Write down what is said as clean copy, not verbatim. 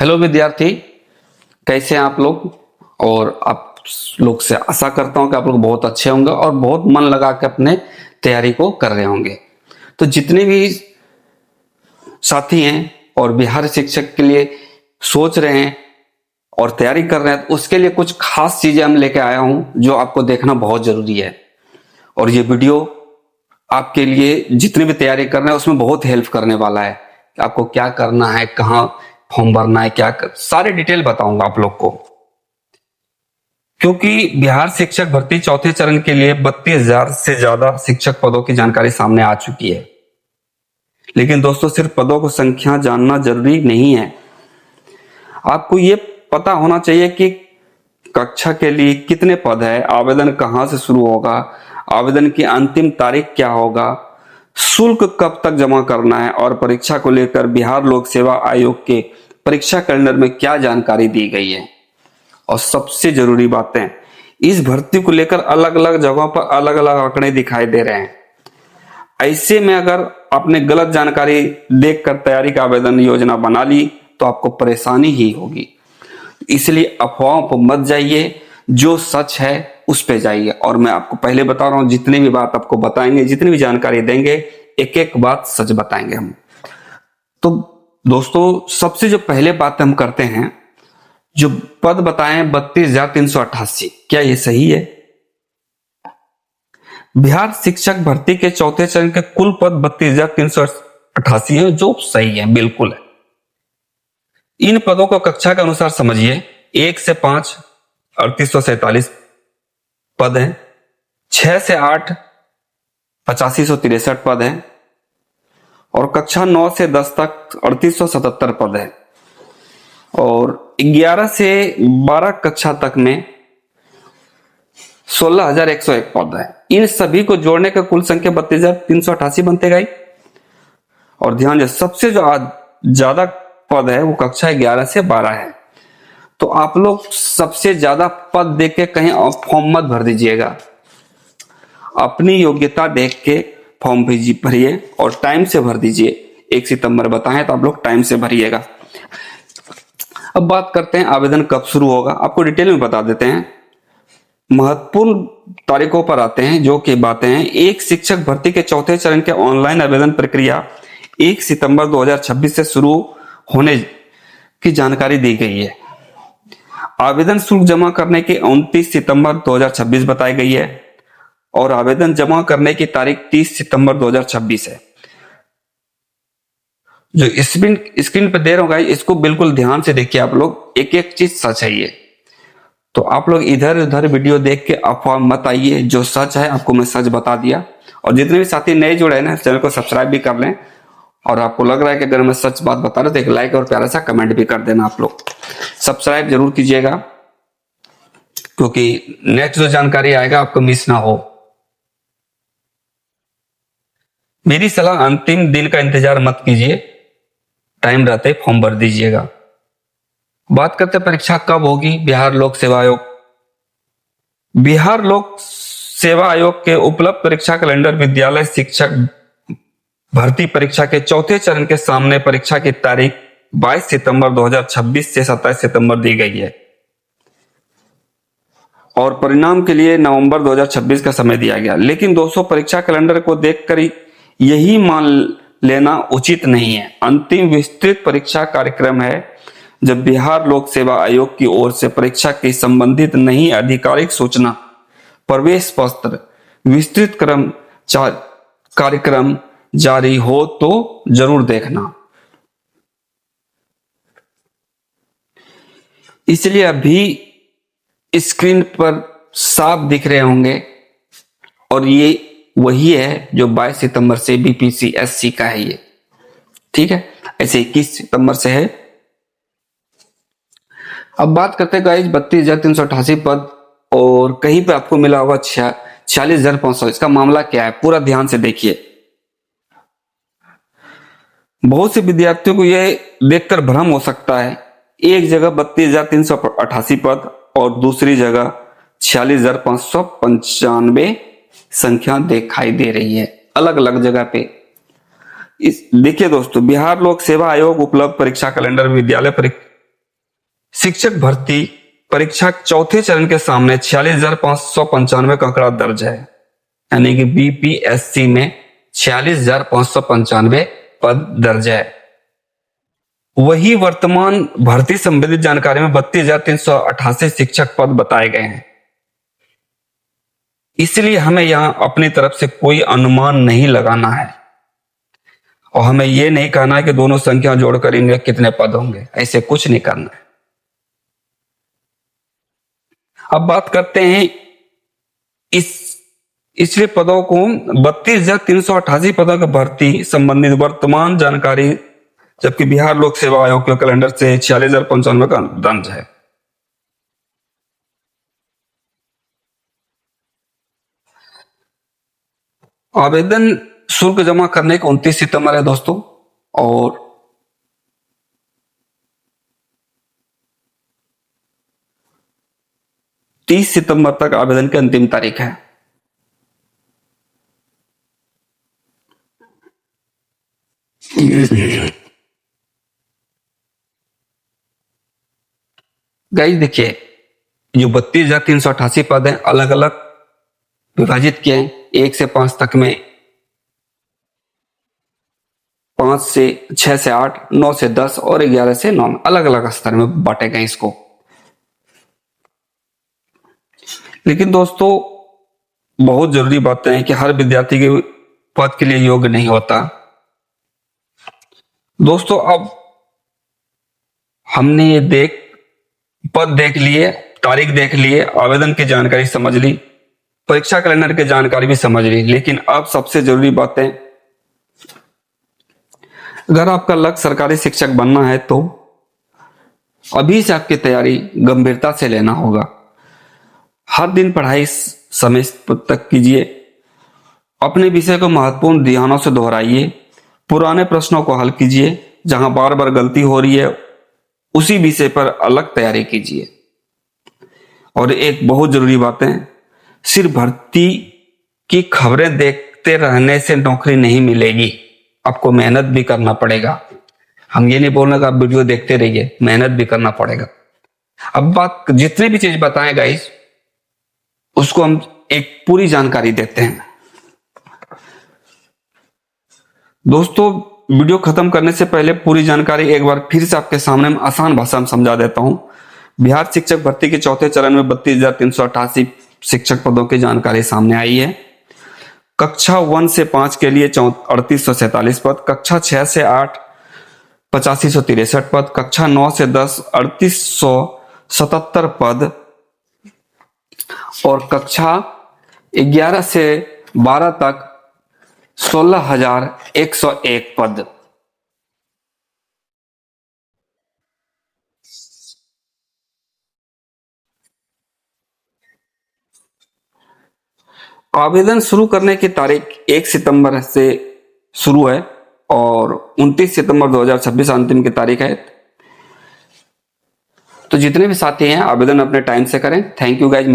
Hello विद्यार्थी, कैसे हैं आप लोग। और आप लोग से आशा करता हूं कि आप लोग बहुत अच्छे होंगे और बहुत मन लगा के अपने तैयारी को कर रहे होंगे। तो जितने भी साथी हैं और बिहार शिक्षक के लिए सोच रहे हैं और तैयारी कर रहे हैं, तो उसके लिए कुछ खास चीजें हम लेके आया हूं जो आपको देखना बहुत जरूरी है। और ये वीडियो आपके लिए जितनी भी तैयारी कर रहे हैं उसमें बहुत हेल्प करने वाला है कि आपको क्या करना है, कहाँ फॉर्म भरना है, सारे डिटेल बताऊंगा आप लोग को। क्योंकि बिहार शिक्षक भर्ती चौथे चरण के लिए 32,000 से ज्यादा शिक्षक पदों की जानकारी सामने आ चुकी है। लेकिन दोस्तों, सिर्फ पदों को संख्या जानना जरूरी नहीं है, आपको ये पता होना चाहिए कि कक्षा के लिए कितने पद है, आवेदन कहां से शुरू होगा, आवेदन की अंतिम तारीख क्या होगा, शुल्क कब तक जमा करना है और परीक्षा को लेकर बिहार लोक सेवा आयोग के परीक्षा कैलेंडर में क्या जानकारी दी गई है। और सबसे जरूरी बातें, इस भर्ती को लेकर अलग अलग जगहों पर अलग अलग आंकड़े दिखाई दे रहे हैं। ऐसे में अगर आपने गलत जानकारी देखकर तैयारी का आवेदन योजना बना ली तो आपको परेशानी ही होगी। इसलिए अफवाहों पर मत जाइए, जो सच है उस पे जाइए। और मैं आपको पहले बता रहा हूं, जितनी भी बात आपको बताएंगे, जितनी भी जानकारी देंगे, एक एक बात सच बताएंगे हम। तो दोस्तों, सबसे जो पहले बात हम करते हैं, जो पद बताएं 32,388, क्या ये सही है? बिहार शिक्षक भर्ती के चौथे चरण के कुल पद 32,388 है, जो सही है, बिल्कुल है। इन पदों को कक्षा के अनुसार समझिए। 1 से 5 3847 पद हैं, 6 से 8 8563 पद हैं और कक्षा 9 से 10 तक 3877 पद है और 11 से 12 कक्षा तक में 16,101 पद है। इन सभी को जोड़ने का कुल संख्या 32,388 बनते गई। और ध्यान दे, सबसे जो ज्यादा पद है वो कक्षा 11 से 12 है। तो आप लोग सबसे ज्यादा पद देख के कहीं फॉर्म मत भर दीजिएगा, अपनी योग्यता देख के फॉर्म भरिए और टाइम से भर दीजिए। 1 सितंबर बताएं तो आप लोग टाइम से भरिएगा। अब बात करते हैं आवेदन कब शुरू होगा, आपको डिटेल में बता देते हैं। महत्वपूर्ण तारीखों पर आते हैं, जो कि बातें हैं। एक शिक्षक भर्ती के चौथे चरण के ऑनलाइन आवेदन प्रक्रिया 1 सितंबर 2026 से शुरू होने की जानकारी दी गई है। आवेदन शुल्क जमा करने की 29 सितंबर 2026 बताई गई है और आवेदन जमा करने की तारीख 30 सितंबर 2026 है। जो स्क्रीन पे दे रहा हूं, इसको बिल्कुल ध्यान से देखिए आप लोग, एक एक चीज सच है ये। तो आप लोग इधर उधर वीडियो देख के अफवाह मत आइए, जो सच है आपको मैं सच बता दिया। और जितने भी साथी नए जुड़े हैं ना, चैनल को सब्सक्राइब भी कर लें। और आपको लग रहा है कि अगर मैं सच बात बता रहा हूं तो एक लाइक और प्यारा सा कमेंट भी कर देना। आप लोग सब्सक्राइब जरूर कीजिएगा, क्योंकि नेक्स्ट जो जानकारी आएगा आपको मिस ना हो। मेरी सलाह, अंतिम दिन का इंतजार मत कीजिए, टाइम रहते ही फॉर्म भर दीजिएगा। बात करते परीक्षा कब होगी। बिहार लोक सेवा आयोग, बिहार लोक सेवा आयोग के उपलब्ध परीक्षा कैलेंडर विद्यालय शिक्षक भर्ती परीक्षा के चौथे चरण के सामने परीक्षा की तारीख 22 सितंबर 2026 से 27 सितंबर दी गई है और परिणाम के लिए नवंबर 2026 का समय दिया गया। लेकिन दोस्तों, परीक्षा कैलेंडर को देखकर यही मान लेना उचित नहीं है। अंतिम विस्तृत परीक्षा कार्यक्रम है। जब बिहार लोक सेवा आयोग की ओर से परीक्षा की संबंधित नहीं आधिकारिक सूचना, प्रवेश पत्र, विस्तृत कार्यक्रम जारी हो तो जरूर देखना। इसलिए अभी स्क्रीन पर साफ दिख रहे होंगे और ये वही है जो 22 सितंबर से बीपीएससी का है ये, ठीक है। ऐसे 21 सितंबर से है। अब बात करते हैं गाइस 32,388 पद और कहीं पे आपको मिला होगा 46,500। इसका मामला क्या है, पूरा ध्यान से देखिए। बहुत से विद्यार्थियों को यह देखकर भ्रम हो सकता है, एक जगह 32,388 पद और दूसरी जगह 46,595 संख्या दिखाई दे रही है अलग अलग जगह पे। देखिए दोस्तों, बिहार लोक सेवा आयोग उपलब्ध परीक्षा कैलेंडर विद्यालय शिक्षक भर्ती परीक्षा चौथे चरण के सामने 46,595 का आंकड़ा दर्ज है, यानी कि बीपीएससी में 46,595 पद दर्ज है। वही वर्तमान भर्ती संबंधित जानकारी में 32,388 शिक्षक पद बताए गए हैं। इसलिए हमें यहां अपनी तरफ से कोई अनुमान नहीं लगाना है और हमें यह नहीं कहना है कि दोनों संख्या जोड़कर इनके कितने पद होंगे, ऐसे कुछ नहीं करना है। अब बात करते हैं इसलिए पदों को 32,388 पदों की भर्ती संबंधित वर्तमान जानकारी, जबकि बिहार लोक सेवा आयोग के कैलेंडर से 46,095 का दर्ज है। आवेदन शुल्क जमा करने का 29 सितंबर है दोस्तों, और तीस सितंबर तक आवेदन की अंतिम तारीख है। गाइस देखिए, जो 32,388 पद हैं अलग अलग विभाजित किए हैं, 1 से 5 तक में, 5 से 6 से 8, 9 से 10 और 11 से 9 अलग अलग स्तर में बांटे गए इसको। लेकिन दोस्तों बहुत जरूरी बातें हैं कि हर विद्यार्थी के पद के लिए योग्य नहीं होता। दोस्तों अब हमने ये पद देख लिए, तारीख देख लिए, आवेदन की जानकारी समझ ली, परीक्षा कैलेंडर की जानकारी भी समझ ली, लेकिन अब सबसे जरूरी बातें, अगर आपका लक्ष्य सरकारी शिक्षक बनना है तो अभी से आपकी तैयारी गंभीरता से लेना होगा। हर दिन पढ़ाई समय तक कीजिए, अपने विषय को महत्वपूर्ण ध्यानों से दोहराइए, पुराने प्रश्नों को हल कीजिए, जहां बार बार गलती हो रही है उसी विषय पर अलग तैयारी कीजिए। और एक बहुत जरूरी बात है, सिर्फ भर्ती की खबरें देखते रहने से नौकरी नहीं मिलेगी, आपको मेहनत भी करना पड़ेगा। हम ये नहीं बोल रहे कि आप वीडियो देखते रहिए, मेहनत भी करना पड़ेगा। अब बात जितने भी चीज बताएं गाइस, उसको हम एक पूरी जानकारी देते हैं। दोस्तों वीडियो खत्म करने से पहले पूरी जानकारी एक बार फिर से आपके सामने में आसान भाषा में समझा देता हूं। बिहार शिक्षक भर्ती के चौथे चरण में 32,388 शिक्षक पदों की जानकारी सामने आई है। कक्षा 1 से 5 के लिए 3847 पद, कक्षा 6 से 8 8563 पद, कक्षा 9 से 10 3877 पद और कक्षा 11 से 12 तक 16,101 पद। आवेदन शुरू करने की तारीख 1 सितंबर से शुरू है और 29 सितंबर 2026 अंतिम की तारीख है। तो जितने भी साथी हैं आवेदन अपने टाइम से करें। Thank you guys.